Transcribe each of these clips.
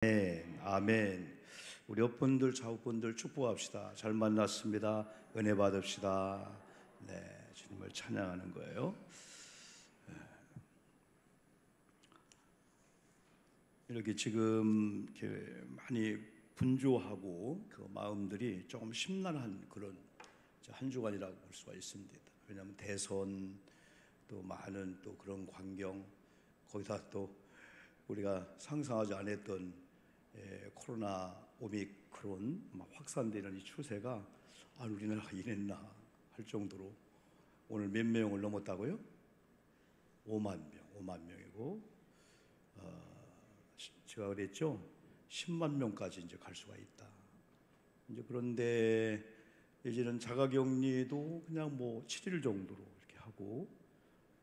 아멘. 우리 옆분들 좌우분들 축복합시다. 잘 만났습니다. 은혜 받읍시다. 네, 주님을 찬양하는 거예요. 이렇게 지금 이렇게 많이 분주하고 그 마음들이 조금 심란한 그런 한 주간이라고 볼 수가 있습니다. 왜냐하면 대선 또 많은 또 그런 광경, 거기다 또 우리가 상상하지 않았던 코로나 오미크론 확산되는 이 추세가 우리나라가 이랬나 할 정도로 오늘 몇 명을 넘었다고요? 5만 명이고 제가 그랬죠? 10만 명까지 이제 갈 수가 있다. 이제 그런데 이제는 자가격리도 그냥 7일 정도로 이렇게 하고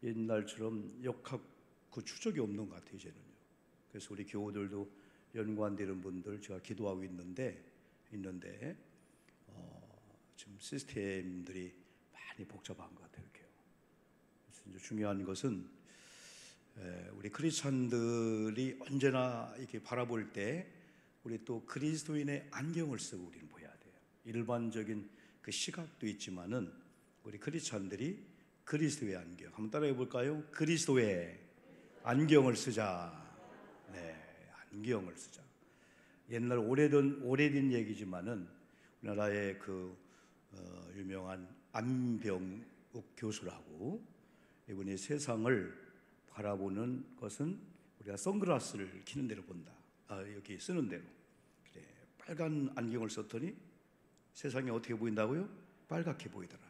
옛날처럼 역학 그 추적이 없는 것 같아요, 이제는요. 그래서 우리 교우들도 연관되는 분들 제가 기도하고 있는데 지금 시스템들이 많이 복잡한 것 같아요. 이렇게요. 그래서 이제 중요한 것은 우리 크리스찬들이 언제나 이렇게 바라볼 때 우리 또 그리스도인의 안경을 쓰고 우리는 보여야 돼요. 일반적인 그 시각도 있지만은 우리 크리스찬들이 그리스도의 안경 한번 따라해 볼까요? 그리스도의 안경을 쓰자. 네, 안경을 쓰자. 옛날 오래된 얘기지만은 우리나라의 그 유명한 안병욱 교수라고 이분이 세상을 바라보는 것은 우리가 선글라스를 끼는 대로 본다. 여기 쓰는 대로. 그래, 빨간 안경을 썼더니 세상이 어떻게 보인다고요? 빨갛게 보이더라.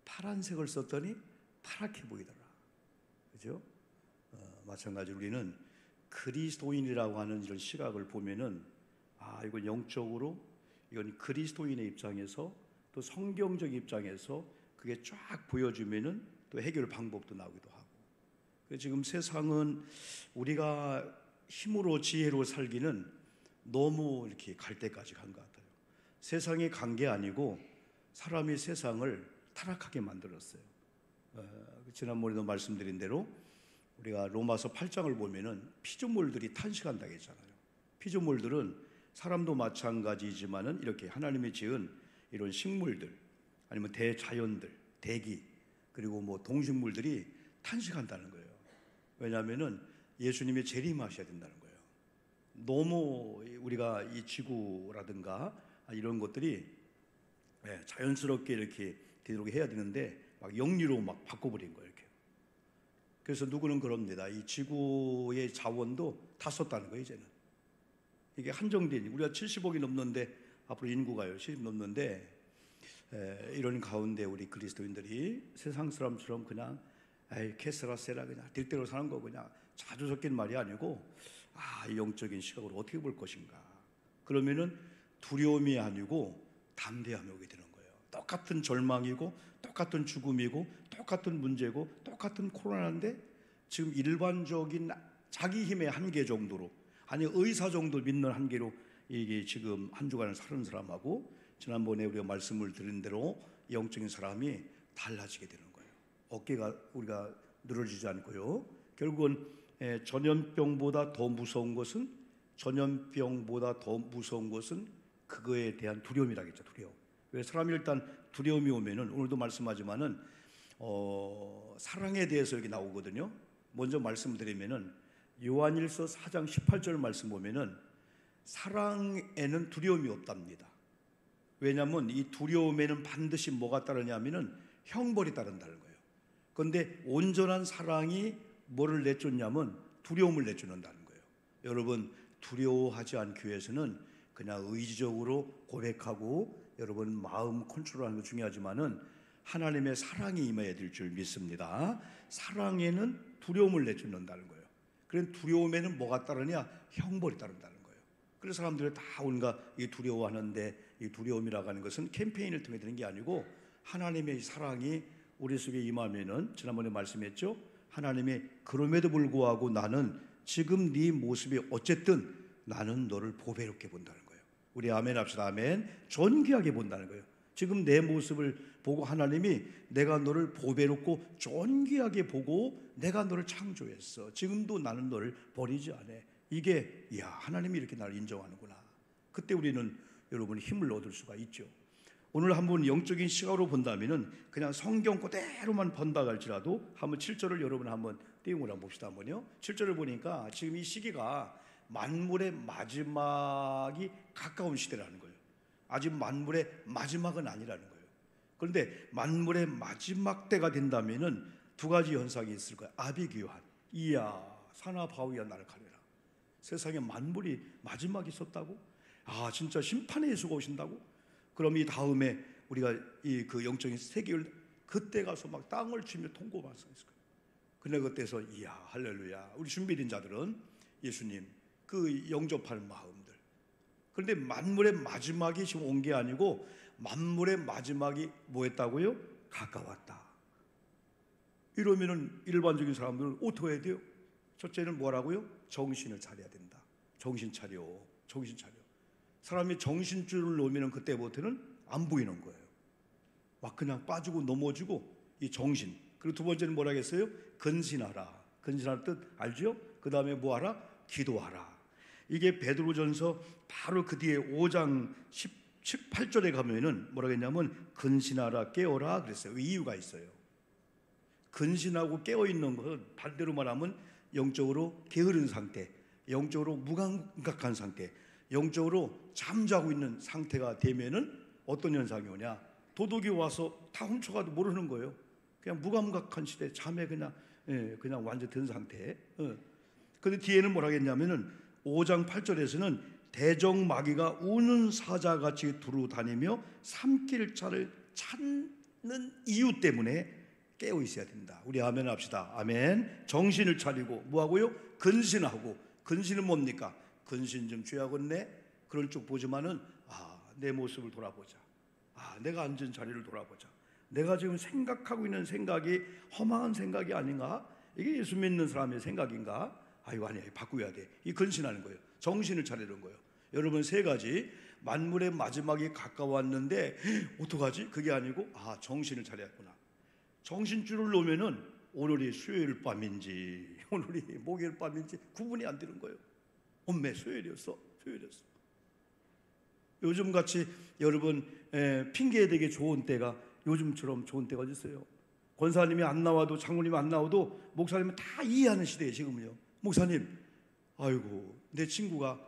파란색을 썼더니 파랗게 보이더라. 그죠? 마찬가지로 우리는 그리스도인이라고 하는 이런 시각을 보면은 이건 영적으로 이건 그리스도인의 입장에서 또 성경적 입장에서 그게 쫙 보여주면은 또 해결 방법도 나오기도 하고. 지금 세상은 우리가 힘으로 지혜로 살기는 너무 이렇게 갈 때까지 간 것 같아요. 세상이 간 게 아니고 사람이 세상을 타락하게 만들었어요. 지난번에도 말씀드린 대로 우리가 로마서 8장을 보면은 피조물들이 탄식한다고 했잖아요. 피조물들은 사람도 마찬가지지만은 이렇게 하나님이 지은 이런 식물들 아니면 대자연들, 대기 그리고 동식물들이 탄식한다는 거예요. 왜냐하면은 예수님이 재림하셔야 된다는 거예요. 너무 우리가 이 지구라든가 이런 것들이 자연스럽게 이렇게 되도록 해야 되는데 영리로 바꿔버린 거예요. 이렇게. 그래서 누구는 그럽니다. 이 지구의 자원도 다 썼다는 거예요. 이제는 이게 한정된 우리가 70억이 넘는데 앞으로 인구가요 70 넘는데 이런 가운데 우리 그리스도인들이 세상 사람처럼 그냥 캐스라세라 그냥 딜대로 사는 거 그냥 자주 섞인 말이 아니고 이 영적인 시각으로 어떻게 볼 것인가. 그러면은 두려움이 아니고 담대함이 오게 되는 거예요. 똑같은 절망이고 똑같은 죽음이고 똑같은 문제고 똑같은 코로나인데 지금 일반적인 자기 힘의 한계 정도로 아니 의사 정도 믿는 한계로 이게 지금 한 주간을 사는 사람하고 지난번에 우리가 말씀을 드린 대로 영적인 사람이 달라지게 되는 거예요. 어깨가 우리가 늘어지지 않고요. 결국은 전염병보다 더 무서운 것은 그거에 대한 두려움이라겠죠. 두려움. 왜 사람이 일단 두려움이 오면은 오늘도 말씀하지만은 사랑에 대해서 여기 나오거든요. 먼저 말씀드리면은 요한일서 4장 18절 말씀 보면은 사랑에는 두려움이 없답니다. 왜냐하면 이 두려움에는 반드시 뭐가 따르냐면은 형벌이 따른다는 거예요. 그런데 온전한 사랑이 뭐를 내쫓냐면 두려움을 내쫓는다는 거예요. 여러분 두려워하지 않기 위해서는 그냥 의지적으로 고백하고 여러분 마음 컨트롤하는 게 중요하지만은 하나님의 사랑이 임해야 될 줄 믿습니다. 사랑에는 두려움을 내쫓는다는 거예요. 그런 두려움에는 뭐가 따르냐? 형벌이 따른다는 거예요. 그래서 사람들이 다 온갖 이 두려워하는데 이 두려움이라고 하는 것은 캠페인을 통해 되는 게 아니고 하나님의 사랑이 우리 속에 임하면은 지난번에 말씀했죠. 하나님이 그럼에도 불구하고 나는 지금 네 모습이 어쨌든 나는 너를 보배롭게 본다는 거예요. 우리 아멘 합시다. 아멘. 존귀하게 본다는 거예요. 지금 내 모습을 보고 하나님이 내가 너를 보배롭고 존귀하게 보고 내가 너를 창조했어. 지금도 나는 너를 버리지 않아. 이게 이야, 하나님이 이렇게 나를 인정하는구나. 그때 우리는 여러분 힘을 얻을 수가 있죠. 오늘 한번 영적인 시각으로 본다면은 그냥 성경 그대로만 본다 할지라도 한번 7절을 여러분 한번 띄우고 한번 봅시다. 한번요. 7절을 보니까 지금 이 시기가 만물의 마지막이 가까운 시대라는 거예요. 아직 만물의 마지막은 아니라는 거예요. 그런데 만물의 마지막 때가 된다면은 두 가지 현상이 있을 거예요. 아비규환, 이야 사나바위야 나를 가려라. 세상에 만물이 마지막이 있었다고? 아, 진짜 심판의 예수가 오신다고? 그럼 이 다음에 우리가 이 그 영적인 세계를 그때 가서 막 땅을 치며 통고발성했을 거예요. 근데 그때서 이야 할렐루야, 우리 준비된 자들은 예수님 그 영접할 마음들. 그런데 만물의 마지막이 지금 온 게 아니고 만물의 마지막이 뭐했다고요? 가까웠다. 이러면은 일반적인 사람들은 어떻게 해야 돼요? 첫째는 뭐라고요? 정신을 차려야 된다. 정신 차려, 정신 차려. 사람이 정신줄을 놓으면 그때부터는 안 보이는 거예요. 막 그냥 빠지고 넘어지고 이 정신. 그리고 두 번째는 뭐라 했어요? 근신하라. 근신할 뜻 알죠? 그 다음에 뭐하라? 기도하라. 이게 베드로전서 바로 그 뒤에 5장 18절에 가면은 뭐라고 했냐면 근신하라 깨어라 그랬어요. 이유가 있어요. 근신하고 깨어있는 것은 반대로 말하면 영적으로 게으른 상태, 영적으로 무감각한 상태, 영적으로 잠자고 있는 상태가 되면은 어떤 현상이 오냐? 도둑이 와서 다 훔쳐가도 모르는 거예요. 그냥 무감각한 시대, 잠에 그냥 완전 든 상태. 근데 뒤에는 뭐라 했냐면은 5장 8절에서는 대적마귀가 우는 사자같이 두루 다니며 삼킬자를 찾는 이유 때문에 깨어 있어야 된다. 우리 아멘 합시다. 아멘. 정신을 차리고 뭐하고요? 근신하고. 근신은 뭡니까? 근신 좀 죄하겠네. 그런 쪽 보지만은 내 모습을 돌아보자. 내가 앉은 자리를 돌아보자. 내가 지금 생각하고 있는 생각이 허망한 생각이 아닌가? 이게 예수 믿는 사람의 생각인가? 이거 아니야. 바꾸어야 돼. 이 근신하는 거예요. 정신을 차리는 거예요. 여러분 세 가지. 만물의 마지막이 가까웠는데 어떡하지? 그게 아니고 정신을 차려야구나. 정신줄을 놓으면은 오늘이 수요일 밤인지 오늘이 목요일 밤인지 구분이 안 되는 거예요. 엄매 수요일이었어. 요즘같이 여러분 핑계되게 좋은 때가 요즘처럼 좋은 때가 어디 있어요? 권사님이 안 나와도 장로님이 안 나와도 목사님은 다 이해하는 시대예요. 지금은요. 목사님, 아이고 내 친구가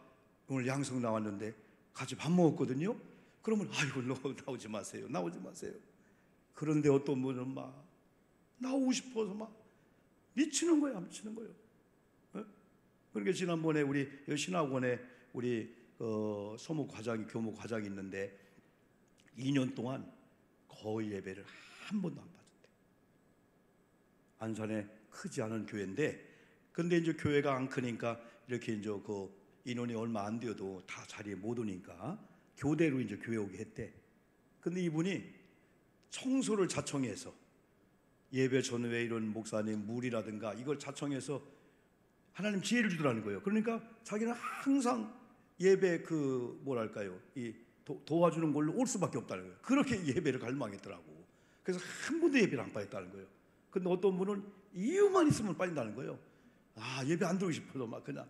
오늘 양성 나왔는데 같이 밥 먹었거든요. 그러면 아이고 나오지 마세요. 그런데 어떤 분은 막 나오고 싶어서 막 미치는 거예요. 그러니까 지난번에 우리 신학원에 우리 소모 과장이 교무 과장이 있는데 2년 동안 거의 예배를 한 번도 안 받았대. 안산에 크지 않은 교회인데, 근데 이제 교회가 안 크니까 이렇게 이제 그 인원이 얼마 안 되어도 다 자리에 못 오니까 교대로 이제 교회 오게 했대. 근데 이분이 청소를 자청해서 예배 전후에 이런 목사님 물이라든가 이걸 자청해서 하나님 지혜를 주더라는 거예요. 그러니까 자기는 항상 예배 이 도와주는 걸로 올 수밖에 없다는 거예요. 그렇게 예배를 갈망했더라고. 그래서 한 번도 예배를 안 빠졌다는 거예요. 근데 어떤 분은 이유만 있으면 빠진다는 거예요. 예배 안 들어오고 싶어도 막 그냥.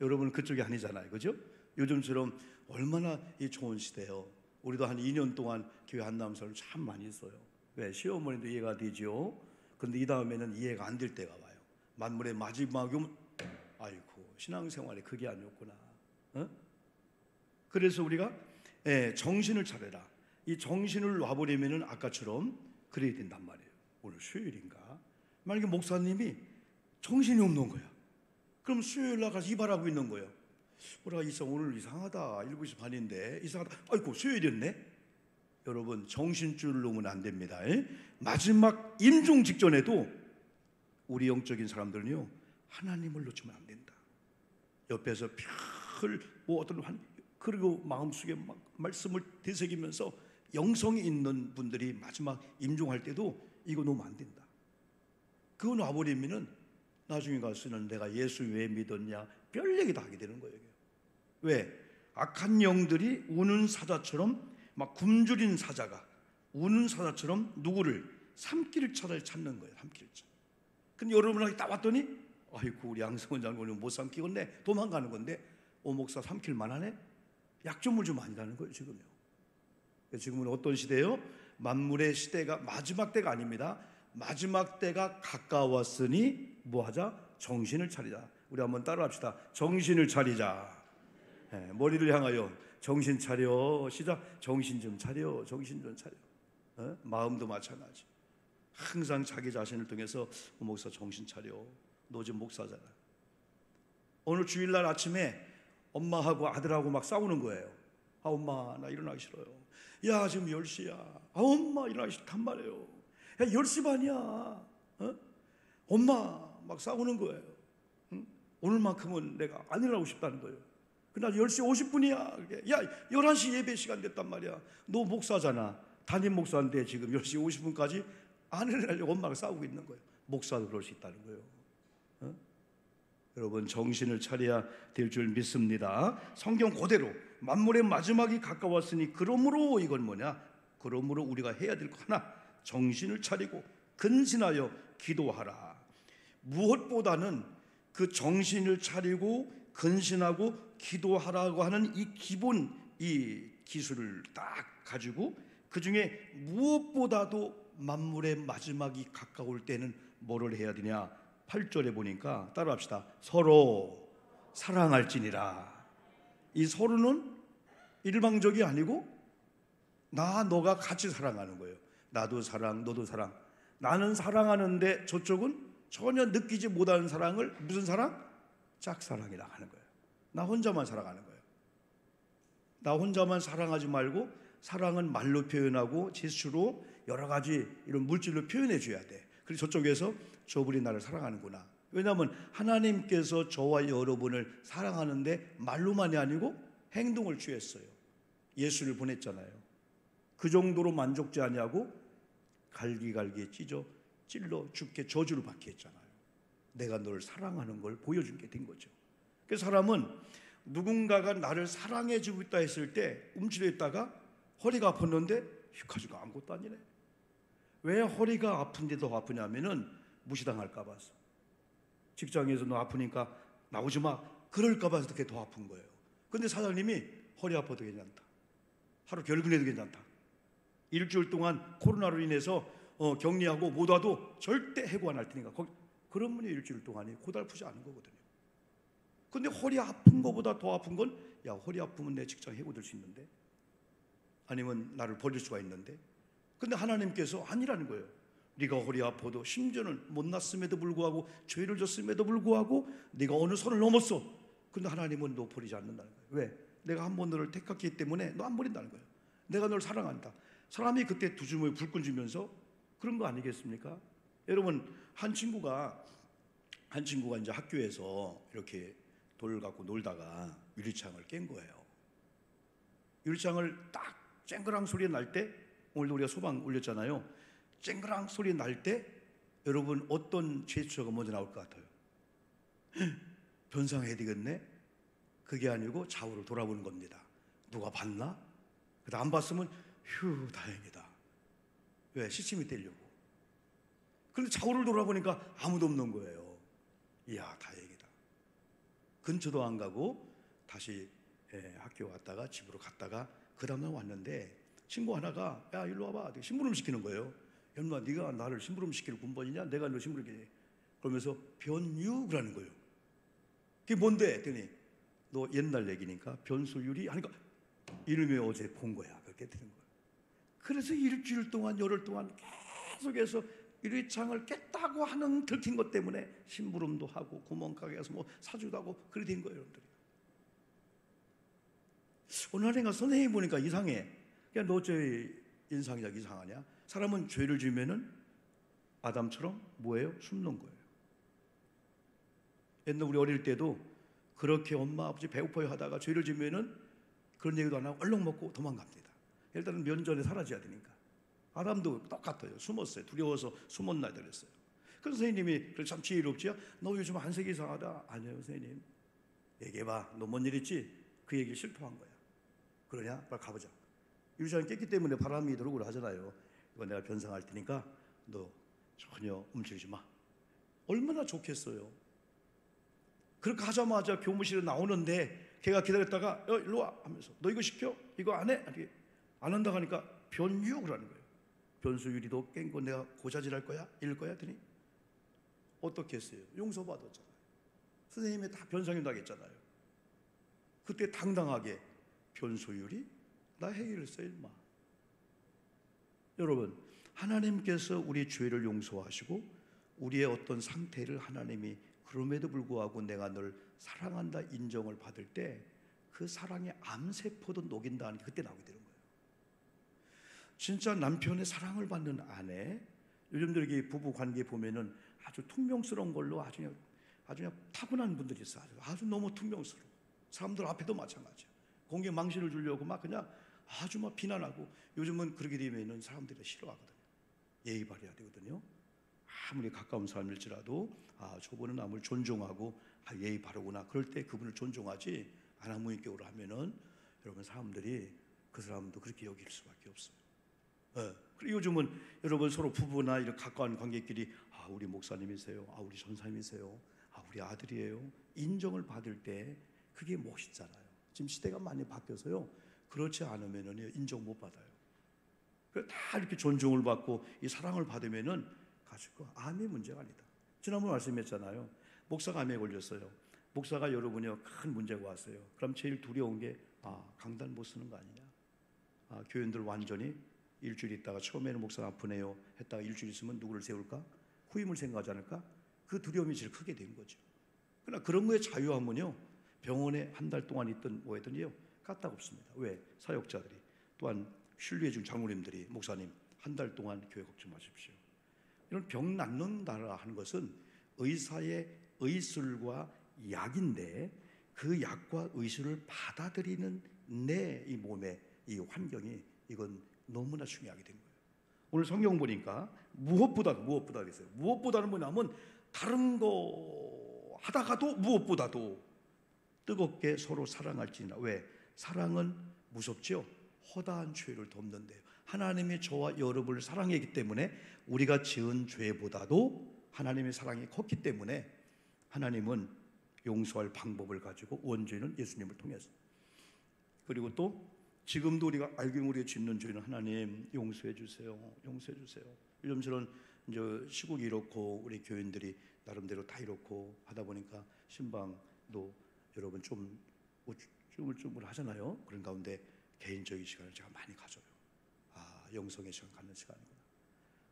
여러분 그쪽이 아니잖아요. 그죠? 요즘처럼 얼마나 이 좋은 시대예요. 우리도 한 2년 동안 교회 한남사를 참 많이 했어요. 왜? 시어머니도 이해가 되죠. 근데 이 다음에는 이해가 안 될 때가 와요. 만물의 마지막이 오면 아이고 신앙생활에 그게 아니었구나. 그래서 우리가 정신을 차려라. 이 정신을 놔버리면은 아까처럼 그래야 된단 말이에요. 오늘 수요일인가? 만약에 목사님이 정신이 없는 거야. 그럼 수요일 나가서 이발하고 있는 거예요. 오늘 이상하다. 7시 반인데 이상하다. 아이고 수요일이었네. 여러분 정신줄을 놓으면 안 됩니다. 마지막 임종 직전에도 우리 영적인 사람들은요 하나님을 놓치면 안 된다. 옆에서 그리고 마음속에 막 말씀을 되새기면서 영성이 있는 분들이 마지막 임종할 때도 이거 놓으면 안 된다. 그거 놔버리면은 나중에 가서는 내가 예수 왜 믿었냐 별 얘기 다 하게 되는 거예요. 왜? 악한 영들이 우는 사자처럼 막 굶주린 사자가 우는 사자처럼 누구를 삼킬자를 찾는 거예요. 삼킬자. 근데 여러분한테 딱 왔더니 아이고 우리 양성원 장로님 못 삼키겠네. 도망가는 건데 목사 삼킬 만하네. 약점을 좀 아니라는 거예요 지금요. 지금은 어떤 시대예요? 만물의 시대가 마지막 때가 아닙니다. 마지막 때가 가까웠으니 뭐하자? 정신을 차리자. 우리 한번 따라합시다. 정신을 차리자. 네, 머리를 향하여 정신 차려. 시작. 정신 좀 차려. 정신 좀 차려. 마음도 마찬가지. 항상 자기 자신을 통해서 목사 정신 차려. 너 지금 목사잖아. 오늘 주일날 아침에 엄마하고 아들하고 막 싸우는 거예요. 아 엄마 나 일어나기 싫어요. 야 지금 10시야. 아 엄마 일어나기 싫단 말이에요. 야 10시 반이야. 엄마 막 싸우는 거예요. 오늘만큼은 내가 안 일어나고 싶다는 거예요. 그날 10시 50분이야. 야 11시 예배 시간 됐단 말이야. 너 목사잖아. 담임 목사인데 지금 10시 50분까지 안 일어나려고 엄마가 싸우고 있는 거예요. 목사도 그럴 수 있다는 거예요. 여러분 정신을 차려야 될 줄 믿습니다. 성경 그대로 만물의 마지막이 가까웠으니 그러므로 이건 뭐냐? 그러므로 우리가 해야 될 거 하나, 정신을 차리고 근신하여 기도하라. 무엇보다는 그 정신을 차리고 근신하고 기도하라고 하는 이 기본 이 기술을 딱 가지고 그 중에 무엇보다도 만물의 마지막이 가까울 때는 뭐를 해야 되냐? 8절에 보니까 따라합시다. 서로 사랑할지니라. 이 서로는 일방적이 아니고 나 너가 같이 사랑하는 거예요. 나도 사랑 너도 사랑. 나는 사랑하는데 저쪽은 전혀 느끼지 못하는 사랑을 무슨 사랑? 짝사랑이라 하는 거예요. 나 혼자만 사랑하는 거예요. 나 혼자만 사랑하지 말고 사랑은 말로 표현하고 제스처로 여러 가지 이런 물질로 표현해 줘야 돼. 그래서 저쪽에서 저분이 나를 사랑하는구나. 왜냐하면 하나님께서 저와 여러분을 사랑하는데 말로만이 아니고 행동을 취했어요. 예수를 보냈잖아요. 그 정도로 만족지 아니하고 갈기갈기에 찔러 죽게 저주를 받게 했잖아요. 내가 너를 사랑하는 걸 보여준 게 된 거죠. 그래서 사람은 누군가가 나를 사랑해 주고 있다 했을 때 움츠려 있다가 허리가 아팠는데 가지고 아무것도 아니네. 왜 허리가 아픈데 더 아프냐면은 무시당할까 봐서. 직장에서 너 아프니까 나오지 마. 그럴까 봐서 그게 더 아픈 거예요. 근데 사장님이 허리 아파도 괜찮다. 하루 결근해도 괜찮다. 일주일 동안 코로나로 인해서 격리하고 못 와도 절대 해고 안 할 테니까. 그런 분이 일주일 동안이 고달프지 않은 거거든요. 근데 허리 아픈 거보다 더 아픈 건 야 허리 아프면 내 직장 해고될 수 있는데 아니면 나를 버릴 수가 있는데 근데 하나님께서 아니라는 거예요. 네가 허리 아파도 심지어는 못났음에도 불구하고 죄를 졌음에도 불구하고 네가 어느 선을 넘었어. 근데 하나님은 너 버리지 않는다는 거예요. 왜? 내가 한 번 너를 택했기 때문에 너 안 버린다는 거예요. 내가 너를 사랑한다. 사람이 그때 두 주먹에 불끈 쥐면서 그런 거 아니겠습니까? 여러분 한 친구가 이제 학교에서 이렇게 돌을 갖고 놀다가 유리창을 깬 거예요. 유리창을 딱 쨍그랑 소리 날 때 오늘도 우리가 소방 올렸잖아요. 쨍그랑 소리 날 때 여러분 어떤 제스처가 먼저 나올 것 같아요? 변상해야 되겠네? 그게 아니고 좌우를 돌아보는 겁니다. 누가 봤나? 안 봤으면 휴 다행이다. 왜? 시침이 떼려고. 그런데 좌우를 돌아보니까 아무도 없는 거예요. 이야 다행이다. 근처도 안 가고 다시 학교 갔다가 집으로 갔다가 그 다음날 왔는데 친구 하나가 야 일로 와봐. 심부름 시키는 거예요. 연마 네가 나를 심부름 시킬 군번이냐? 내가 너 심부름 시키니. 그러면서 변유라는 거예요. 그게 뭔데? 했더니 너 옛날 얘기니까 변수율이 하니까 이름이 어제 본 거야. 그렇게 되는 거예요. 그래서 일주일 동안 열흘 동안 계속해서 유리창을 깼다고 하는 들킨 것 때문에 심부름도 하고 구멍가게 가서 뭐 사주도 하고 그렇게 된 거예요. 여러분들이. 어느 날인가 선생님이 보니까 이상해. 야, 너 저 인상이 이상하냐? 사람은 죄를 지으면은 아담처럼 뭐예요? 숨는 거예요. 옛날 우리 어릴 때도 그렇게 엄마 아버지 배고파요 하다가 죄를 지으면은 그런 얘기도 안 하고 얼른 먹고 도망갑니다. 일단은 면전에 사라져야 되니까. 아담도 똑같아요. 숨었어요. 두려워서 숨었나 그랬어요. 그래서 선생님이 참 지혜롭지요. 너 요즘 안색이 이상하다. 아니에요 선생님. 얘기해봐. 너 뭔 일 있지? 그 얘기를 실토한 거야. 그러냐? 빨리 가보자. 유리창이 깼기 때문에 바람이 들어오고 하잖아요. 이거 내가 변상할 테니까 너 전혀 움직이지 마. 얼마나 좋겠어요. 그렇게 하자마자 교무실에 나오는데 걔가 기다렸다가 일로 와 하면서 너 이거 시켜? 이거 안 해? 안 한다고 하니까 변유욕을 하는 거예요. 변수유리도 깬 거 내가 고자질할 거야? 이럴 거야? 했더니 어떻게 했어요? 용서받았잖아요. 선생님이 다 변상윤 당했잖아요. 그때 당당하게 변소율이 나 해결했어 임마. 여러분, 하나님께서 우리 죄를 용서하시고 우리의 어떤 상태를 하나님이 그럼에도 불구하고 내가 널 사랑한다 인정을 받을 때 그 사랑의 암세포도 녹인다는 게 그때 나오게 되는 거예요. 진짜 남편의 사랑을 받는 아내, 요즘들 이게 부부 관계 보면은 아주 퉁명스러운 걸로 아주 그냥 타고난 분들이 있어요. 아주 너무 퉁명스러워. 사람들 앞에도 마찬가지야. 공개 망신을 주려고 막 그냥 아주 막 비난하고, 요즘은 그렇게 되면은 사람들이 싫어하거든요. 예의 바라야 되거든요. 아무리 가까운 사람일지라도 저분은 남을 존중하고 예의 바르구나. 그럴 때 그분을 존중하지 안하무인격으로 하면은 여러분 사람들이 그 사람도 그렇게 여길 수밖에 없어요. 그리고 요즘은 여러분 서로 부부나 이런 가까운 관계끼리 우리 목사님이세요, 우리 전사님이세요, 우리 아들이에요 인정을 받을 때 그게 멋있잖아요. 지금 시대가 많이 바뀌어서요, 그렇지 않으면은 인정 못 받아요. 다 이렇게 존중을 받고 이 사랑을 받으면은 가지고 암이 문제가 아니다. 지난번 말씀했잖아요. 목사가 암에 걸렸어요. 목사가 여러분이요 큰 문제가 왔어요. 그럼 제일 두려운 게 강단 못 쓰는 거 아니냐. 교인들 완전히 일주일 있다가 처음에는 목사가 아프네요 했다가 일주일 있으면 누구를 세울까? 후임을 생각하지 않을까? 그 두려움이 제일 크게 된 거죠. 그러나 그런 거에 자유하면요 병원에 한 달 동안 있던 뭐 했더니요 까딱없습니다. 왜? 사역자들이 또한 신뢰해 준 장로님들이 목사님 한 달 동안 교회 걱정 마십시오. 이런 병 낫는다라 하는 것은 의사의 의술과 약인데 그 약과 의술을 받아들이는 내 이 몸의 이 환경이 이건 너무나 중요하게 된 거예요. 오늘 성경 보니까 무엇보다 그랬어요. 무엇보다는 뭐냐면 다른 거 하다가도 무엇보다도 뜨겁게 서로 사랑할지니라. 왜? 사랑은 무섭죠. 허다한 죄를 덮는데요. 하나님이 저와 여러분을 사랑했기 때문에 우리가 지은 죄보다도 하나님의 사랑이 컸기 때문에 하나님은 용서할 방법을 가지고 원죄는 예수님을 통해서, 그리고 또 지금도 우리가 알고 우리가 짓는 죄는 하나님 용서해 주세요, 용서해 주세요. 요즘처럼 이제 시국이 이렇고 우리 교인들이 나름대로 다 이렇고 하다 보니까 신방도 여러분 좀 우물쭈물 하잖아요. 그런 가운데 개인적인 시간을 제가 많이 가져요. 영성의 시간 갖는 시간이구나.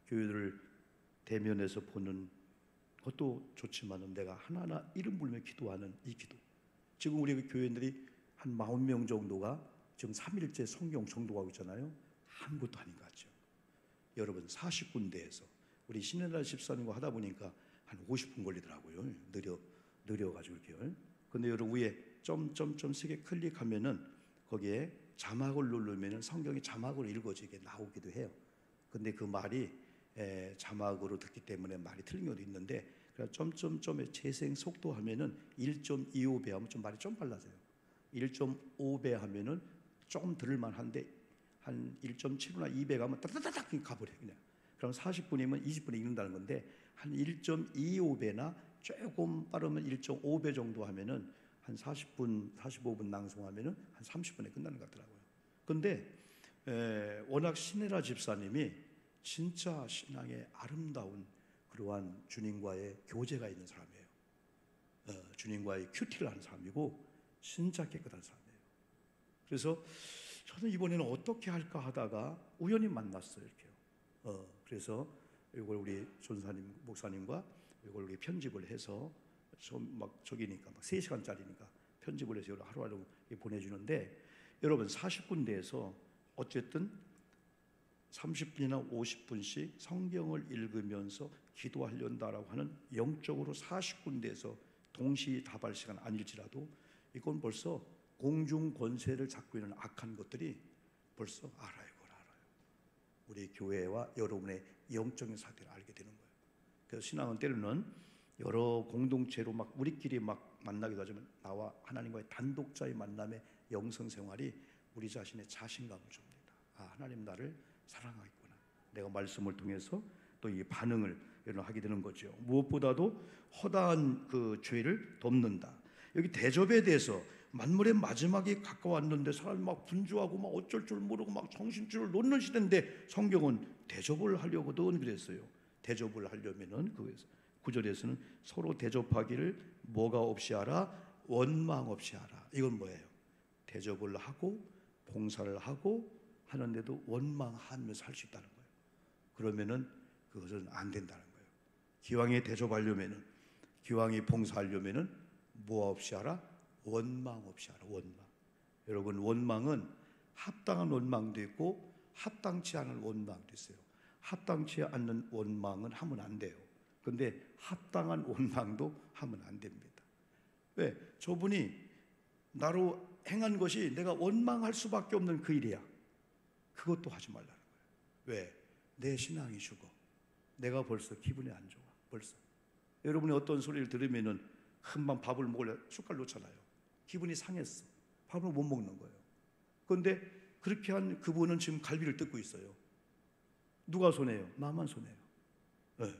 교회를 대면에서 보는 그것도 좋지만은 내가 하나하나 이름 부르며 기도하는 이 기도. 지금 우리 교회인들이 한 40명 정도가 지금 3일째 성경 정독하고 있잖아요. 아무것도 아닌 것 같죠. 여러분 40군데에서 우리 신혜나 집사님과 하다 보니까 한 50분 걸리더라고요. 느려가지고 이렇게요. 근데 여러분 위에 점점점 3개 클릭하면은 거기에 자막을 누르면은 성경이 자막으로 읽어지게 나오기도 해요. 근데 그 말이 자막으로 듣기 때문에 말이 틀린 것도 있는데, 그래서 점점점의 재생 속도 하면은 1.25배 하면 좀 말이 좀 빨라져요. 1.5배 하면은 좀 들을만한데 한 1.7나 2배 가면 따다다닥 가버려요 그냥. 그럼 40분이면 20분에 읽는다는 건데 한 1.25배나 조금 빠르면 1.5배 정도 하면은 한 40분, 45분 낭송하면은 한 30분에 끝나는 것 같더라고요. 근데 워낙 신혜라 집사님이 진짜 신앙의 아름다운 그러한 주님과의 교제가 있는 사람이에요. 주님과의 큐티를 하는 사람이고 진짜 깨끗한 사람이에요. 그래서 저는 이번에는 어떻게 할까 하다가 우연히 만났어요. 이렇게요. 그래서 이걸 우리 전사님, 목사님과 이걸 우리 편집을 해서 좀 막 저기니까 막 3시간짜리니까 편집을 해서 하루하루 보내주는데, 여러분 40군데에서 어쨌든 30분이나 50분씩 성경을 읽으면서 기도하려다라고 하는 영적으로 40군데에서 동시다발 시간 아닐지라도 이건 벌써 공중 권세를 잡고 있는 악한 것들이 벌써 알아요. 우리 교회와 여러분의 영적인 상태를 알게 되는 거예요. 그래서 신앙은 때로는 여러 공동체로 막 우리끼리 막 만나기도 하지만 나와 하나님과의 단독자의 만남의 영성 생활이 우리 자신의 자신감을 줍니다. 하나님 나를 사랑하겠구나. 내가 말씀을 통해서 또 이 반응을 하게 되는 거죠. 무엇보다도 허다한 그 죄를 덮는다. 여기 대접에 대해서 만물의 마지막이 가까웠는데 사람이 막 분주하고 막 어쩔 줄 모르고 막 정신줄을 놓는 시대인데 성경은 대접을 하려거든 그랬어요. 대접을 하려면은 그에서 9절에서는 서로 대접하기를 뭐가 없이 하라? 원망 없이 하라. 이건 뭐예요? 대접을 하고 봉사를 하고 하는데도 원망하면서 할 수 있다는 거예요. 그러면은 그것은 안 된다는 거예요. 기왕에 대접하려면은, 기왕에 봉사하려면은 뭐 없이 하라? 원망 없이 하라. 원망. 여러분, 원망은 합당한 원망도 있고 합당치 않은 원망도 있어요. 합당치 않는 원망은 하면 안 돼요. 그런데 합당한 원망도 하면 안 됩니다. 왜? 저분이 나로 행한 것이 내가 원망할 수밖에 없는 그 일이야. 그것도 하지 말라는 거예요. 왜? 내 신앙이 죽어. 내가 벌써 기분이 안 좋아. 벌써. 여러분이 어떤 소리를 들으면은 금방 밥을 먹으려 숟갈 놓잖아요. 기분이 상했어. 밥을 못 먹는 거예요. 그런데 그렇게 한 그분은 지금 갈비를 뜯고 있어요. 누가 손해요? 나만 손해요. 네.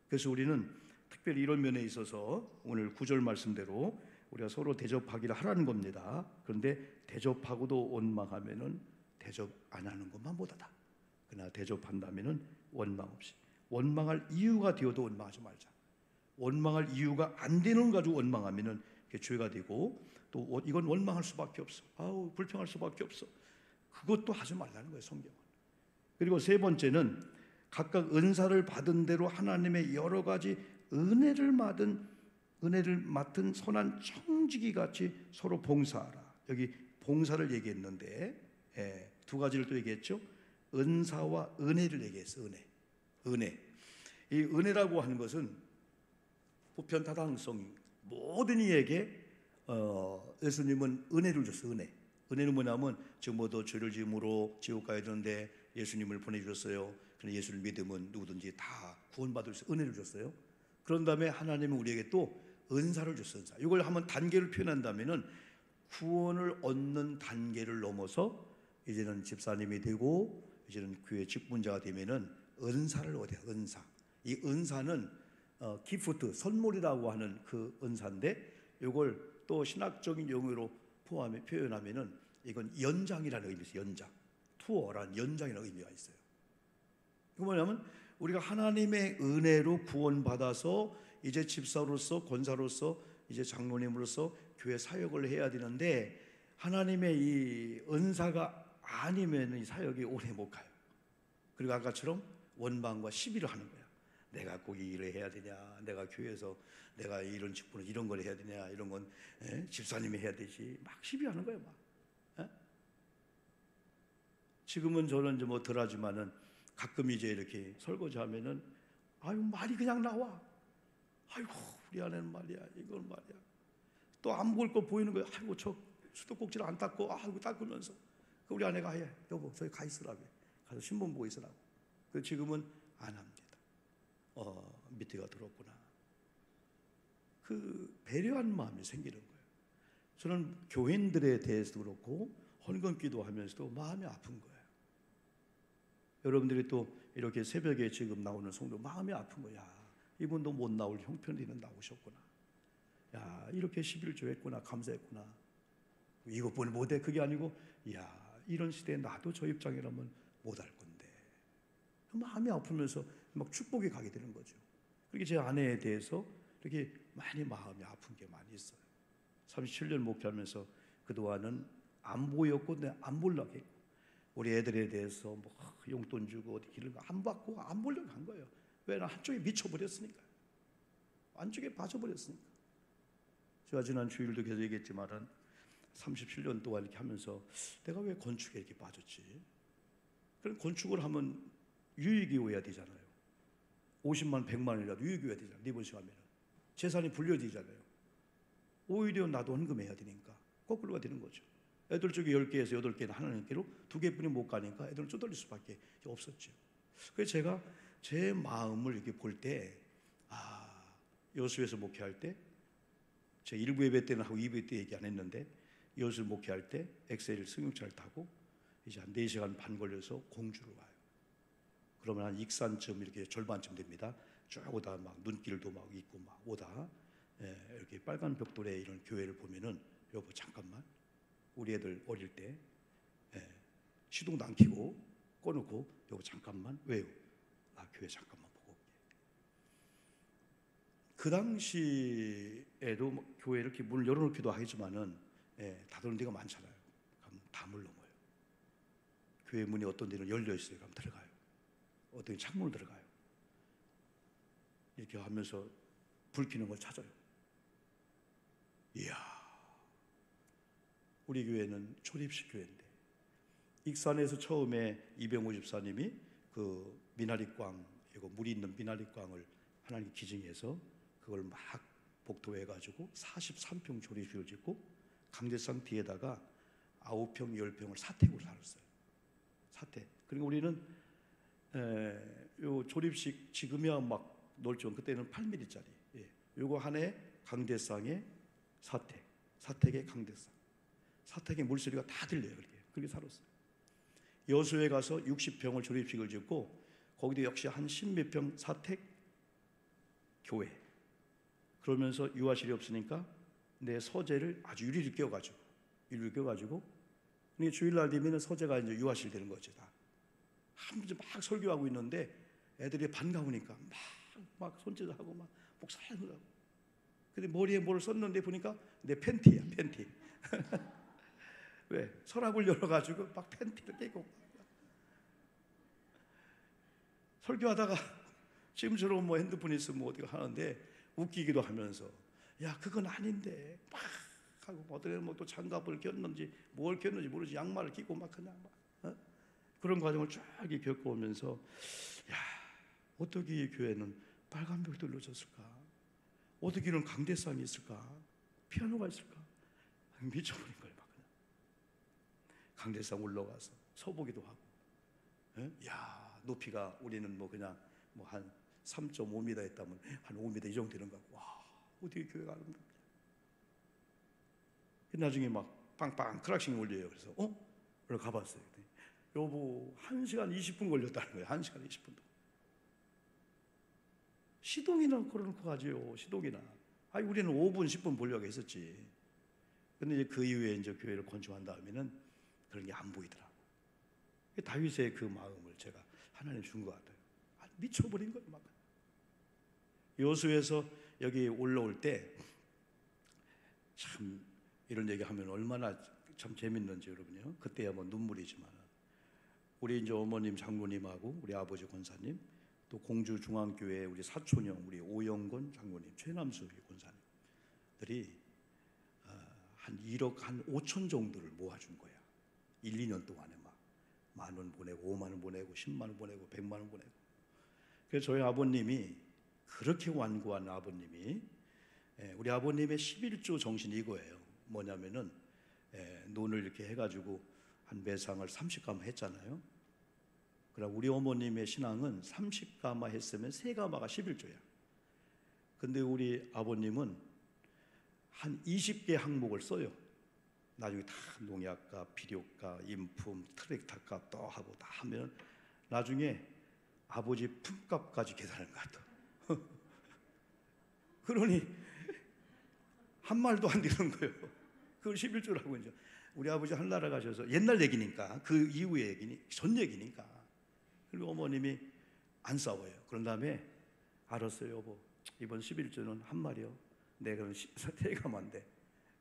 그래서 우리는 특별히 이런 면에 있어서 오늘 9절 말씀대로 우리가 서로 대접하기를 하라는 겁니다. 그런데 대접하고도 원망하면은 대접 안 하는 것만 못하다. 그러나 대접한다면은 원망 없이. 원망할 이유가 되어도 원망하지 말자. 원망할 이유가 안 되는 거 가지고 원망하면은 그게 죄가 되고 또 이건 원망할 수밖에 없어. 아우 불평할 수밖에 없어. 그것도 하지 말라는 거예요, 성경은. 그리고 세 번째는 각각 은사를 받은 대로 하나님의 여러 가지 은혜를 맡은 선한 청지기 같이 서로 봉사하라. 여기 봉사를 얘기했는데 두 가지를 또 얘기했죠. 은사와 은혜를 얘기했어. 은혜. 이 은혜라고 하는 것은 보편타당성. 모든 이에게 예수님은 은혜를 줬어. 은혜는 뭐냐면 지금 모두 죄를 지음으로 지옥 가야 되는데 예수님을 보내주셨어요. 그런데 예수를 믿으면 누구든지 다 구원받을 수 은혜를 줬어요. 그런 다음에 하나님은 우리에게 또 은사를 줬어요. 은사. 이걸 한번 단계를 표현한다면은 구원을 얻는 단계를 넘어서 이제는 집사님이 되고 이제는 교회 직분자가 되면은 은사를 얻어요. 은사. 이 은사는 기프트, 선물이라고 하는 그 은사인데 이걸 또 신학적인 용어로 표현하면은 이건 연장이라는 의미가 있어요. 연장. 투어란 연장이라는 의미가 있어요. 이거 뭐냐면 우리가 하나님의 은혜로 구원받아서 이제 집사로서 권사로서 이제 장로님으로서 교회 사역을 해야 되는데 하나님의 이 은사가 아니면 이 사역이 오래 못 가요. 그리고 아까처럼 원망과 시비를 하는 거야. 내가 꼭 이 일을 해야 되냐? 내가 교회에서 내가 이런 직분을 이런 걸 해야 되냐? 이런 건 집사님이 해야 되지. 막 시비하는 거예요, 막. 지금은 저는 이제 뭐 덜하지만은 가끔 이제 이렇게 설거지하면은 아유 말이 그냥 나와. 아이고 우리 아내는 말이야 이건 말이야. 또 안 먹을 거 보이는 거야. 아이고 저 수도꼭지를 안 닦고 아이고 닦으면서 그 우리 아내가 해 여보 저기 가 있으라고 가서 신문 보고 있으라고. 그 지금은 안 합니다. 밑에가 들었구나. 그 배려한 마음이 생기는 거예요. 저는 교인들에 대해서도 그렇고 헌금기도 하면서도 마음이 아픈 거예요. 여러분들이 또 이렇게 새벽에 지금 나오는 성도 마음이 아픈 거야. 이분도 못 나올 형편이는 나오셨구나. 야 이렇게 11조 했구나. 감사했구나. 이것뿐이 못해. 그게 아니고 야 이런 시대에 나도 저 입장이라면 못할 건데. 마음이 아프면서 막 축복이 가게 되는 거죠. 그렇게 제 아내에 대해서 이렇게 많이 마음이 아픈 게 많이 있어요. 37년 목회하면서 그동안은 안 보였고 안 보려고 했고 우리 애들에 대해서 뭐 용돈 주고 어디 길을 안 받고 안 보려고 한 거예요. 왜냐 한쪽에 미쳐버렸으니까. 안쪽에 빠져버렸으니까. 제가 지난 주일도 계속 얘기했지만은 37년 동안 이렇게 하면서 내가 왜 건축에 이렇게 빠졌지? 그럼 건축을 하면 유익이 오야 되잖아요. 50만 100만 원이라도 유익이 오야 되잖아요. 리버시 하면은 재산이 불려지잖아요. 오히려 나도 헌금해야 되니까 거꾸로가 되는 거죠. 애들 쪽에 10개에서 8개는 하나님께로 2개뿐이 못 가니까 애들은 쪼들릴 수밖에 없었죠. 그래서 제가 제 마음을 이렇게 볼 때 여수에서 목회할 때 제 1부 예배 때는 하고 2부 때 얘기 안 했는데 여수 목회할 때 엑셀 승용차를 타고 이제 한 4시간 반 걸려서 공주로 와요. 그러면 한 익산쯤 이렇게 절반쯤 됩니다. 쭉 오다 막 눈길도 막 있고 막 오다 이렇게 빨간 벽돌에 이런 교회를 보면은 여보 잠깐만, 우리 애들 어릴 때 시동도 안 켜고 꺼놓고 여보 잠깐만, 왜요? 아 교회 잠깐만 보고 올게. 그 당시에도 뭐 교회 이렇게 문을 열어놓기도 하지만은 닫아놓은 데가 많잖아요. 그럼 담을 넘어요. 교회 문이 어떤 데는 열려 있어요. 그럼 들어가요. 어떤 데 창문을 들어가요. 이렇게 하면서 불 켜는 걸 찾아요. 이야, 우리 교회는 초립식 교회인데 익산에서 처음에 이병호 집사님이 그 미나리광, 이거 물이 있는 미나리광을 하나님 기증해서 그걸 막 복도해가지고 43평 조립식을 짓고 강대상 뒤에다가 9평, 10평을 사택으로 살았어요. 사택. 그리고 우리는 요 조립식 지금이야 막 넓죠. 그때는 8mm짜리. 요거 하나에 강대상에 사택, 사택에 강대상, 사택의 물소리가 다 들려요. 그렇게 살았어요. 여수에 가서 60평을 조립식을 짓고 거기도 역시 한 10몇 평 사택 교회. 그러면서 유아실이 없으니까 내 서재를 아주 유리를 껴가지고 그러니까 주일날 되면 서재가 이제 유아실 되는 거지. 다 한번째 막 설교하고 있는데 애들이 반가우니까 막 손짓하고 막 목살하고. 근데 머리에 뭘 썼는데 보니까 내 팬티야, 팬티. 왜? 서랍을 열어가지고 막 팬티를 깨고 설교하다가 지금처럼 뭐 핸드폰 있으면 어디가 하는데 웃기기도 하면서 야 그건 아닌데 막 하고 어떻게 뭐 또 장갑을 꼈는지 뭘 꼈는지 모르지 양말을 끼고 막 그냥 막 그런 과정을 쫙 겪어오면서 야 어떻게 이 교회는 빨간 벽돌로 졌을까? 어떻게 이런 강대상이 있을까? 피아노가 있을까? 미쳐버린 거예요. 막 그냥 강대상 올라가서 서보기도 하고, 야 높이가 우리는 뭐 그냥 뭐 한 3.5m 했다면 한 5m 이 정도 되는 거 같고, 와 어떻게 교회가 아름답냐. 나중에 막 빵빵 크락싱 울려요. 그래서 그래서 가봤어요. 여보 1시간 20분 걸렸다는 거예요. 1시간 20분 동안. 시동이나 걸어놓고 가지요. 시동이나. 아니 우리는 5분 10분 보려고 했었지. 근데 이제 그 이후에 이제 교회를 건축한 다음에는 그런 게 안 보이더라고. 다윗의 그 마음을 제가 하나님 준 것 같아요. 미쳐버린 거예요. 막. 여수에서 여기 올라올 때 참 이런 얘기하면 얼마나 참 재밌는지 여러분요. 그때야 뭐 눈물이지만 우리 이제 어머님 장로님하고 우리 아버지 권사님 또 공주 중앙교회 우리 사촌형 우리 오영권 장로님 최남수 권사님들이 한 1억 한 5천 정도를 모아준 거야. 1, 2년 동안에 막 10,000원 보내고 5만 원 보내고 10만 원 보내고 100만 원 보내고. 그래서 저희 아버님이 그렇게 완고한 아버님이 우리 아버님의 11조 정신이 이거예요. 뭐냐면은 논을 이렇게 해가지고 한 매상을 30가마 했잖아요. 그럼 우리 어머님의 신앙은 30가마 했으면 3가마가 11조야. 근데 우리 아버님은 한 20개 항목을 써요. 나중에 다 농약값, 비료값, 인품, 트랙터값 또 하고 다 하면 나중에 아버지 품값까지 계산하는 것 같아. 그러니 한 말도 안 되는 거예요. 그걸 11조라고 이제 우리 아버지 한나라 가셔서 옛날 얘기니까 그 이후의 얘기니 전 얘기니까. 그리고 어머님이 안 싸워요. 그런 다음에 알았어요 여보 이번 11조는 한 말이요. 내가 3가마인데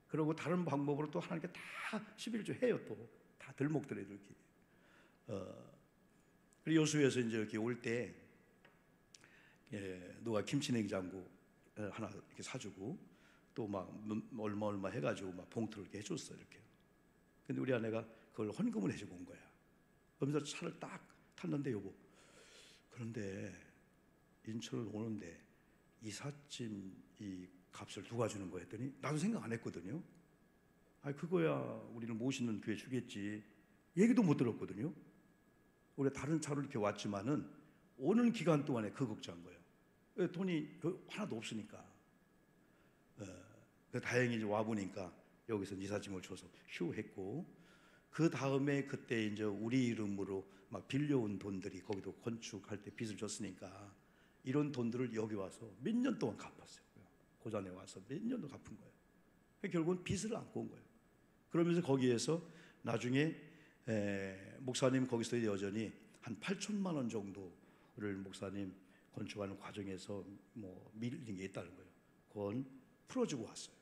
그러고 다른 방법으로 또 하나님께 다 11조 해요. 또 다 들목들에 이렇게. 그리고 여수에서 이제 이렇게 올 때 누가 김치냉장고 하나 이렇게 사주고 또 막 얼마 해가지고 막 봉투를 이렇게 해줬어 이렇게. 근데 우리 아내가 그걸 헌금을 해주고 온 거야. 그러면서 차를 딱 탔는데 여보 그런데 인천을 오는데 이삿짐 이 값을 누가 주는 거야 했더니 나도 생각 안 했거든요. 아니 그거야 우리는 모시는 교회 주겠지. 얘기도 못 들었거든요. 우리 다른 차로 이렇게 왔지만은 오는 기간 동안에 그 걱정한 거예요. 돈이 하나도 없으니까. 다행히 이제 와 보니까 여기서 이삿짐을 줘서 휴 했고 그 다음에 그때 이제 우리 이름으로 막 빌려온 돈들이 거기도 건축할 때 빚을 줬으니까 이런 돈들을 여기 와서 몇 년 동안 갚았어요. 고잔에 와서 몇 년도 갚은 거예요. 결국은 빚을 안고 온 거예요. 그러면서 거기에서 나중에 목사님 거기서 여전히 한 8천만 원 정도를 목사님 건축하는 과정에서 뭐 밀린 게 있다는 거예요. 그건 풀어주고 왔어요.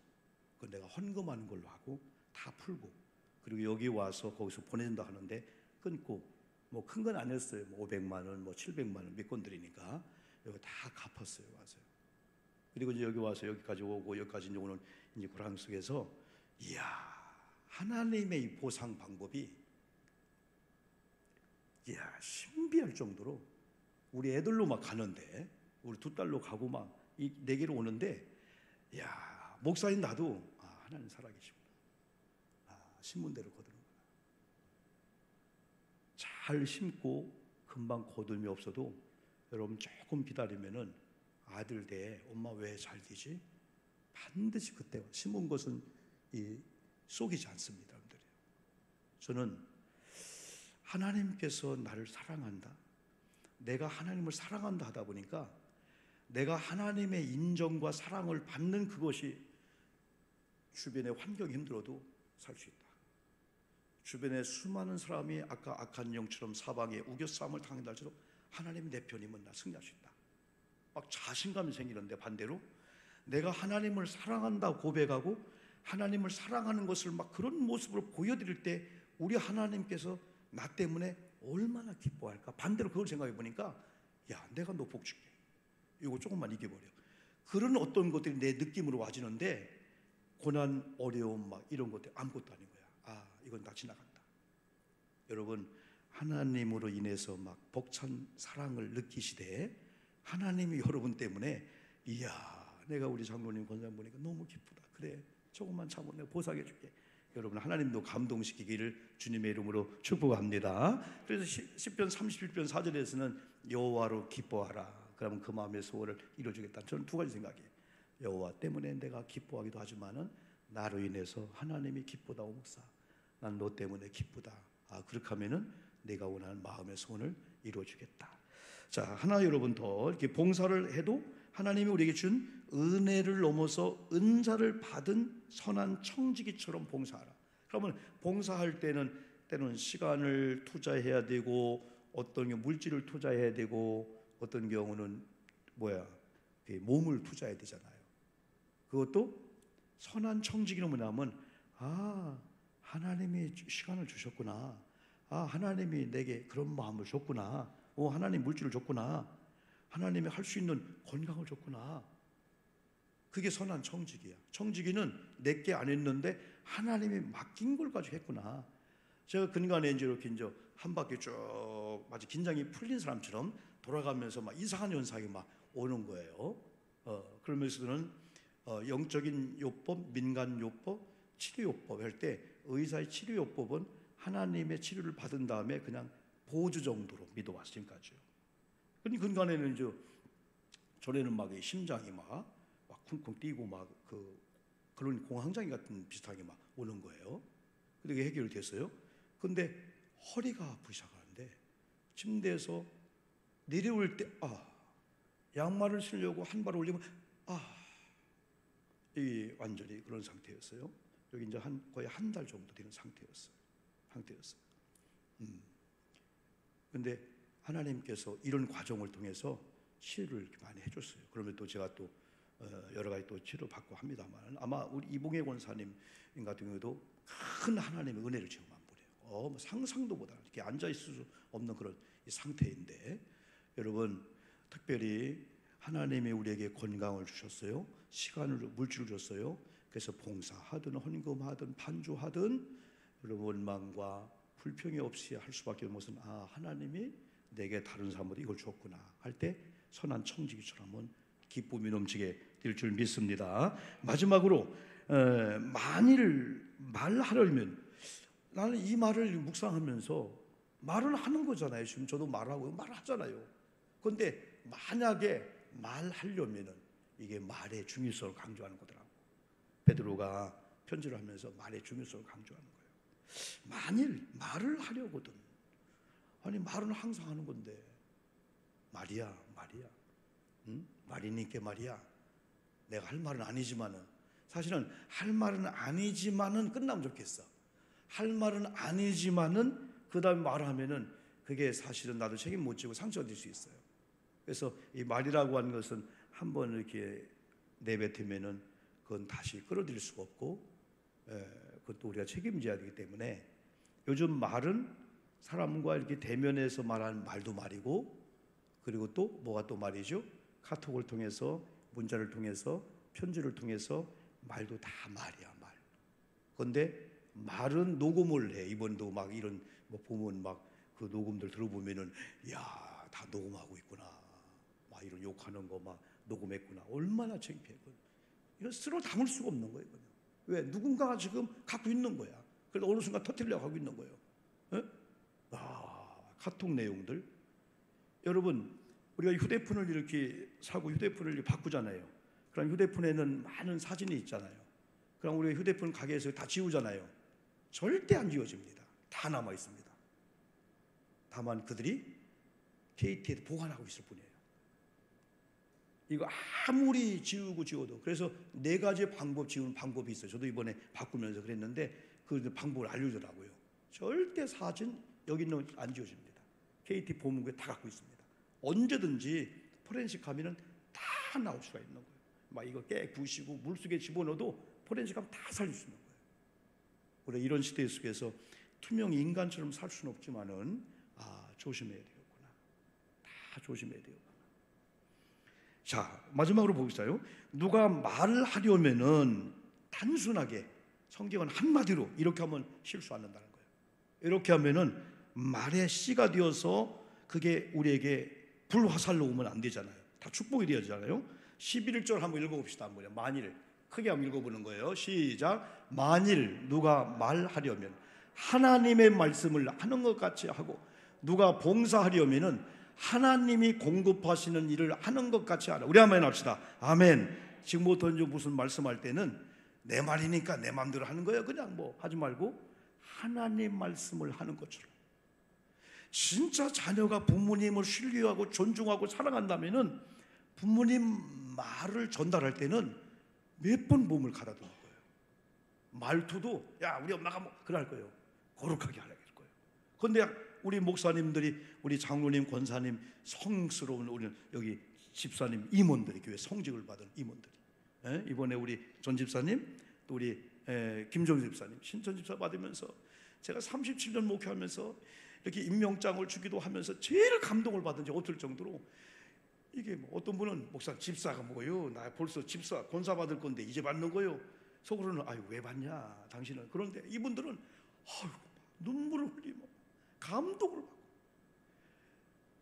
그건 내가 헌금하는 걸로 하고 다 풀고, 그리고 여기 와서 거기서 보내준다 하는데 끊고, 뭐 큰 건 아니었어요. 뭐 500만 원, 뭐 700만 원 몇 건드리니까 여기 다 갚았어요. 와서요. 그리고 이제 여기 와서 여기까지 오고, 여기까지 이제 오늘 이제 구랑 속에서, 이야, 하나님의 이 보상 방법이 이야 신비할 정도로, 우리 애들로 막 가는데, 우리 두 딸로 가고 막 이 내게로 오는데, 야 목사인 나도 하나님 살아계시구나. 신문대로 거두는구나. 잘 심고 금방 거둠이 없어도 여러분 조금 기다리면은 아들 돼. 엄마 왜 잘 되지? 반드시 그때 심은 것은 쏘기지 않습니다, 여러분들이. 저는 하나님께서 나를 사랑한다, 내가 하나님을 사랑한다 하다 보니까 내가 하나님의 인정과 사랑을 받는 그것이 주변의 환경이 힘들어도 살 수 있다. 주변에 수많은 사람이 아까 악한 영처럼 사방에 우겨싸움을 당한다 할지라도 하나님 내 편이면 나 승리할 수 있다. 막 자신감이 생기는데, 반대로 내가 하나님을 사랑한다고 고백하고 하나님을 사랑하는 것을 막 그런 모습으로 보여드릴 때 우리 하나님께서 나 때문에 얼마나 기뻐할까. 반대로 그걸 생각해 보니까, 야 내가 너 복 줄게, 이거 조금만 이겨버려. 그런 어떤 것들이 내 느낌으로 와지는데, 고난, 어려움 막 이런 것들 아무것도 아닌 거야. 이건 다 지나간다. 여러분, 하나님으로 인해서 막 벅찬 사랑을 느끼시되, 하나님이 여러분 때문에, 이야 내가 우리 장로님 권장 보니까 너무 기쁘다. 그래 조금만 참으면 내가 보상해 줄게. 여러분, 하나님도 감동시키기를 주님의 이름으로 축복합니다. 그래서 시편 31편 4절에서는 여호와로 기뻐하라, 그러면 그 마음의 소원을 이루어주겠다. 저는 두 가지 생각이에요. 여호와 때문에 내가 기뻐하기도 하지만은 나로 인해서 하나님이 기쁘다. 목사, 난 너 때문에 기쁘다. 그렇게 하면은 내가 원하는 마음의 소원을 이루어주겠다. 자, 하나 여러분 더 이렇게 봉사를 해도 하나님이 우리에게 준 은혜를 넘어서 은사를 받은 선한 청지기처럼 봉사하라. 그러면 봉사할 때는 시간을 투자해야 되고, 어떤 경우 물질을 투자해야 되고, 어떤 경우는 몸을 투자해야 되잖아요. 그것도 선한 청지기는 뭐냐면, 하나님이 시간을 주셨구나. 하나님이 내게 그런 마음을 줬구나. 하나님 물질을 줬구나. 하나님이 할 수 있는 건강을 줬구나. 그게 선한 청지기야. 청지기는 내게 안 했는데 하나님이 맡긴 걸 가지고 했구나. 제가 근간에 이렇게 한 바퀴 쭉 마치 긴장이 풀린 사람처럼 돌아가면서 막 이상한 현상이 막 오는 거예요. 그러면서는 영적인 요법, 민간 요법, 치료 요법 할 때 의사의 치료 요법은 하나님의 치료를 받은 다음에 그냥 보조 정도로 믿어왔어요, 지금까지요. 근데 근간에는 전에는 막 심장이 막 쿵쿵 뛰고 막 그런 공황장애 같은 비슷하게 막 오는 거예요. 근데 그게 해결됐어요. 근데 허리가 아프기 시작하는데 침대에서 내려올 때 양말을 신으려고 한 발 올리면 이 완전히 그런 상태였어요. 여기 이제 거의 한 달 정도 되는 상태였어요. 근데 하나님께서 이런 과정을 통해서 치료를 이렇게 많이 해줬어요. 그러면 또 제가 또 여러 가지 또 치료 받고 합니다만, 아마 우리 이봉혜 권사님 같은 경우도 큰 하나님의 은혜를 지금 안 보내요. 상상도 못하는, 이렇게 앉아 있을 수 없는 그런 상태인데, 여러분 특별히 하나님이 우리에게 건강을 주셨어요. 시간을, 물질을 줬어요. 그래서 봉사하든 헌금하든 반주하든 여러분 원망과 불평이 없이 할 수밖에 없는 것은 하나님이 내게 다른 사람보다 이걸 줬구나 할 때 선한 청지기처럼은 기쁨이 넘치게 될 줄 믿습니다. 마지막으로 만일 말하려면, 나는 이 말을 묵상하면서 말은 하는 거잖아요. 지금 저도 말하고 말하잖아요. 그런데 만약에 말하려면은 이게 말의 중요성을 강조하는 거더라고. 베드로가 편지를 하면서 말의 중요성을 강조하는 거예요. 만일 말을 하려거든, 말은 항상 하는 건데, 말이야, 응? 말이니까 말이야. 내가 할 말은 아니지만은, 사실은 할 말은 아니지만은 끝나면 좋겠어. 할 말은 아니지만은 그 다음에 말하면은 그게 사실은 나도 책임 못 지고 상처가 될 수 있어요. 그래서 이 말이라고 하는 것은 한번 이렇게 내뱉으면은 그건 다시 끌어들일 수가 없고, 그것도 우리가 책임져야 되기 때문에 요즘 말은 사람과 이렇게 대면해서 말하는 말도 말이고, 그리고 또 뭐가 또 말이죠? 카톡을 통해서, 문자를 통해서, 편지를 통해서 말도 다 말이야, 말. 그런데 말은 녹음을 해. 이번도 막 이런 뭐 보면 막 그 녹음들 들어보면은 야, 다 녹음하고 있구나. 막 이런 욕하는 거 막 녹음했구나. 얼마나 창피해. 이건 스스로 담을 수가 없는 거예요. 그냥. 왜? 누군가가 지금 갖고 있는 거야. 그래서 어느 순간 터뜨리려고 하고 있는 거예요. 카톡 내용들. 여러분, 우리가 휴대폰을 이렇게 사고 휴대폰을 이렇게 바꾸잖아요. 그럼 휴대폰에는 많은 사진이 있잖아요. 그럼 우리 휴대폰 가게에서 다 지우잖아요. 절대 안 지워집니다. 다 남아 있습니다. 다만 그들이 KT에 보관하고 있을 뿐이에요. 이거 아무리 지워도. 그래서 4가지 방법, 지우는 방법이 있어요. 저도 이번에 바꾸면서 그랬는데 그 방법을 알려주더라고요. 절대 사진 여기 있는 안 지워집니다. KT 보문고에 다 갖고 있습니다. 언제든지 포렌식 하면은 다 나올 수가 있는 거예요. 막 이거 깨부시고 물속에 집어넣어도 포렌식 하면 다 살릴 수 있는 거예요. 우리가 이런 시대 속에서 투명 인간처럼 살 수는 없지만은 조심해야 되겠구나. 다 조심해야 되겠구나. 자, 마지막으로 보겠어요. 누가 말을 하려면은 단순하게 성경은 한마디로 이렇게 하면 실수 안 한다는 거예요. 이렇게 하면은 말의 씨가 되어서 그게 우리에게 불화살로 오면 안 되잖아요. 다 축복이 되어지잖아요. 11절 한번 읽어봅시다. 한번 만일 크게 한번 읽어보는 거예요. 시작. 만일 누가 말하려면 하나님의 말씀을 하는 것 같이 하고, 누가 봉사하려면은 하나님이 공급하시는 일을 하는 것 같이 하라. 우리 아멘 합시다. 아멘. 지금부터 이제 무슨 말씀할 때는 내 말이니까 내 마음대로 하는 거예요. 그냥 뭐 하지 말고 하나님 말씀을 하는 것처럼. 진짜 자녀가 부모님을 신뢰하고 존중하고 사랑한다면은 부모님 말을 전달할 때는 몇 번 몸을 가다듬을 거예요. 말투도 야 우리 엄마가 뭐 그럴 거예요. 거룩하게 하라 할 거예요. 그런데 우리 목사님들이, 우리 장로님, 권사님, 성스러운 우리 여기 집사님, 임원들이, 교회 성직을 받은 임원들이, 이번에 우리 전 집사님, 또 우리 김정 집사님, 신천 집사 받으면서 제가 37년 목회하면서 이렇게 임명장을 주기도 하면서 제일 감동을 받은 지 없을 정도로, 이게 뭐 어떤 분은 목사 집사가 뭐요? 나 벌써 집사 권사 받을 건데 이제 받는 거요? 속으로는 아유 왜 받냐 당신은. 그런데 이분들은 아유 눈물을 흘리고 감동을 받고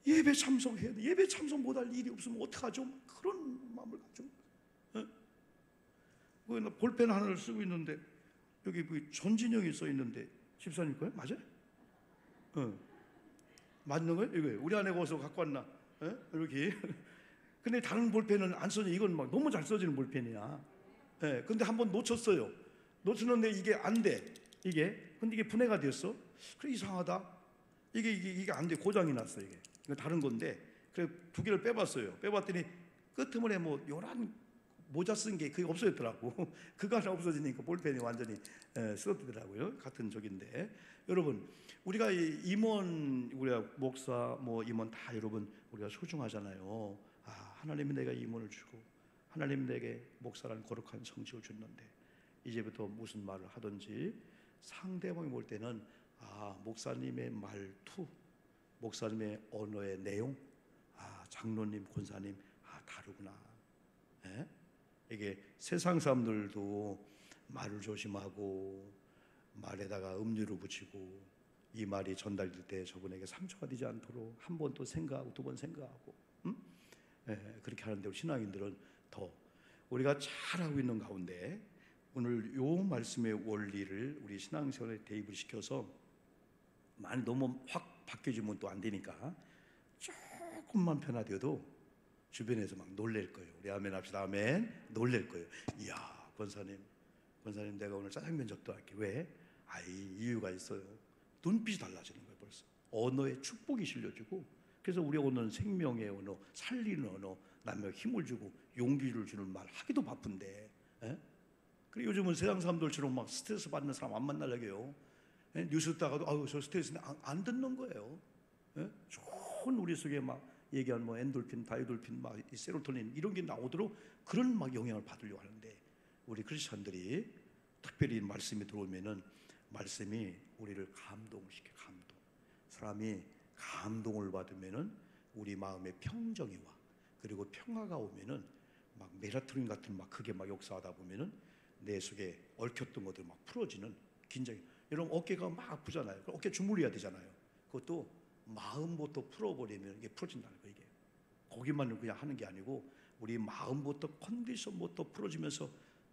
예배 참석해야 돼. 예배 참석 못할 일이 없으면 어떡하죠? 그런 마음을 가지고 볼펜 하나를 쓰고 있는데 여기 전진영이 써 있는데 집사님 거예요? 맞아요? 맞는 거예요? 이거 우리 아내가 어디서 갖고 왔나? 이렇게. 근데 다른 볼펜은 안 써져. 이건 막 너무 잘 써지는 볼펜이야. 근데 한번 놓쳤어요. 놓쳤는데 이게 안 돼. 근데 이게 분해가 됐어. 그래 이상하다. 이게 안 돼. 고장이 났어. 이거 다른 건데. 그래 2개를 빼봤어요. 빼봤더니 끄트머리에 뭐 요란 모자 쓴 게 그게 없어졌더라고. 그거 하나 없어지니까 볼펜이 완전히 쓰러지더라고요. 같은 적인데 여러분 우리가 임원, 우리가 목사, 뭐 임원 다 여러분 우리가 소중하잖아요. 하나님이 내가 임원을 주고 하나님 내게 목사라는 거룩한 성직을 줬는데 이제부터 무슨 말을 하든지 상대방이 볼 때는 목사님의 말투, 목사님의 언어의 내용, 장로님, 권사님 다르구나. 이게 세상 사람들도 말을 조심하고 말에다가 음료를 붙이고 이 말이 전달될 때 저분에게 상처가 되지 않도록 한 번 또 생각하고 2번 생각하고 그렇게 하는데 신앙인들은 더 우리가 잘하고 있는 가운데 오늘 요 말씀의 원리를 우리 신앙생활에 대입을 시켜서 많이 너무 확 바뀌어지면 또 안 되니까 조금만 변화되어도 주변에서 막 놀랄 거예요. 우리 아멘 합시다. 아멘. 놀랄 거예요. 이야 권사님 내가 오늘 짜장면 접도할게. 왜? 이유가 있어요. 눈빛이 달라지는 거예요. 벌써 언어에 축복이 실려지고 그래서 우리 언어는 생명의 언어, 살리는 언어, 남에게 힘을 주고 용기를 주는 말 하기도 바쁜데, 예? 그리고 요즘은 세상 사람들처럼 막 스트레스 받는 사람 안 만나려고요. 예? 뉴스 듣다가도 아유 저 스트레스인데 안 듣는 거예요. 예? 좋은 우리 속에 막 얘기한 뭐 엔돌핀, 다이돌핀, 막 이 세로토닌 이런 게 나오도록 그런 막 영향을 받으려고 하는데, 우리 크리스천들이 특별히 말씀이 들어오면은 말씀이 우리를 감동시켜. 감동. 사람이 감동을 받으면은 우리 마음에 평정이 와. 그리고 평화가 오면은 막 멜라토닌 같은 막 그게 막 역사하다 보면은 내 속에 얽혔던 것들 막 풀어지는 긴장이. 여러분 어깨가 막 아프잖아요. 그럼 어깨 주물러야 되잖아요. 그것도 마음부터 풀어버리면 이게 풀어진다는 거예요. 이게 거기만 그냥 하는 게 아니고 우리 마음부터 컨디션부터 풀어지면서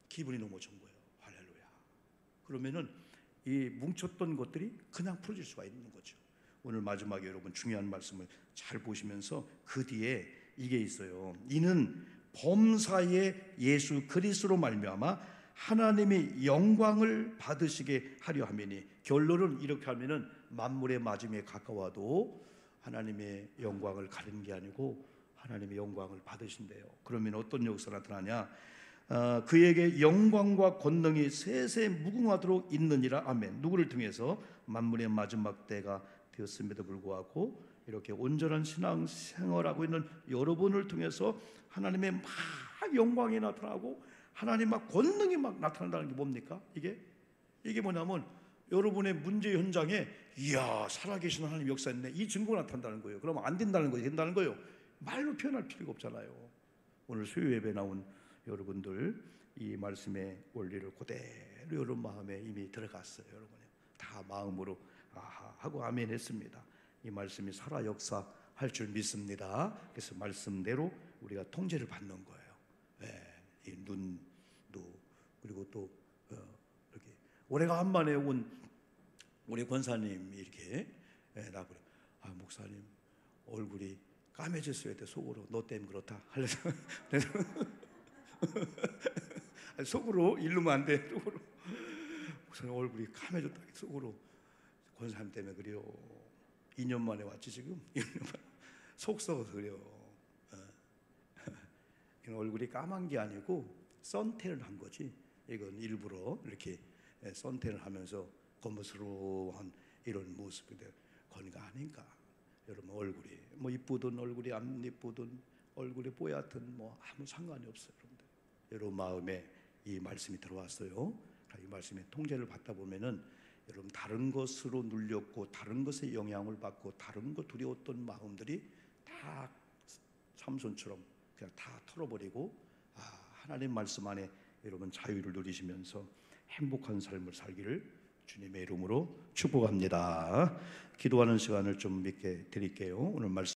기분이 너무 좋은 거예요. 할렐루야. 그러면은 이 뭉쳤던 것들이 그냥 풀어질 수가 있는 거죠. 오늘 마지막에 여러분 중요한 말씀을 잘 보시면서 그 뒤에 이게 있어요. 이는 범사에 예수 그리스도로 말미암아 하나님의 영광을 받으시게 하려 함이니, 결론은 이렇게 하면은 만물의 마지막에 가까워도 하나님의 영광을 가리는 게 아니고 하나님의 영광을 받으신대요. 그러면 어떤 역사가 나타나냐? 그에게 영광과 권능이 세세 무궁하도록 있느니라. 아멘. 누구를 통해서? 만물의 마지막 때가 되었음에도 불구하고 이렇게 온전한 신앙 생활하고 있는 여러분을 통해서 하나님의 막 영광이 나타나고 하나님 막 권능이 막 나타난다는 게 뭡니까? 이게 뭐냐면 여러분의 문제 현장에 이야 살아계신 하나님 역사했네, 이 증거가 나타난다는 거예요. 그러면 안 된다는 거예요? 된다는 거예요? 말로 표현할 필요가 없잖아요. 오늘 수요 예배 나온 여러분들 이 말씀의 원리를 그대로 여러분 마음에 이미 들어갔어요. 여러분이 다 마음으로 아하 하고 아멘 했습니다. 이 말씀이 살아 역사할 줄 믿습니다. 그래서 말씀대로 우리가 통제를 받는 거예요. 이 눈도 그리고 또 이렇게 오래간만에 온 우리 권사님이 이렇게 나보래. 아 목사님 얼굴이 까매졌어야 돼. 속으로 너 때문에 그렇다. 그래서 속으로 이르면 안 돼. 속으로 목사님 얼굴이 까매졌다. 속으로 권사님 때문에 그래요. 2년 만에 왔지 지금. 2년 만에. 속 썩어서 그래요. 얼굴이 까만 게 아니고 선탠을 한 거지. 이건 일부러 이렇게 선탠을 하면서 검은스러운 이런 모습인데 그건 아닌가. 여러분 얼굴이 뭐 이쁘든 얼굴이 안 이쁘든 얼굴이 뽀얗든 뭐 아무 상관이 없어요. 여러분들. 여러분 마음에 이 말씀이 들어왔어요. 이 말씀에 통제를 받다 보면은 여러분 다른 것으로 눌렸고 다른 것에 영향을 받고 다른 것 두려웠던 마음들이 다 삼손처럼 그냥 다 털어버리고 하나님 말씀 안에 여러분 자유를 누리시면서 행복한 삶을 살기를 주님의 이름으로 축복합니다. 기도하는 시간을 좀 믿게 드릴게요. 오늘 말씀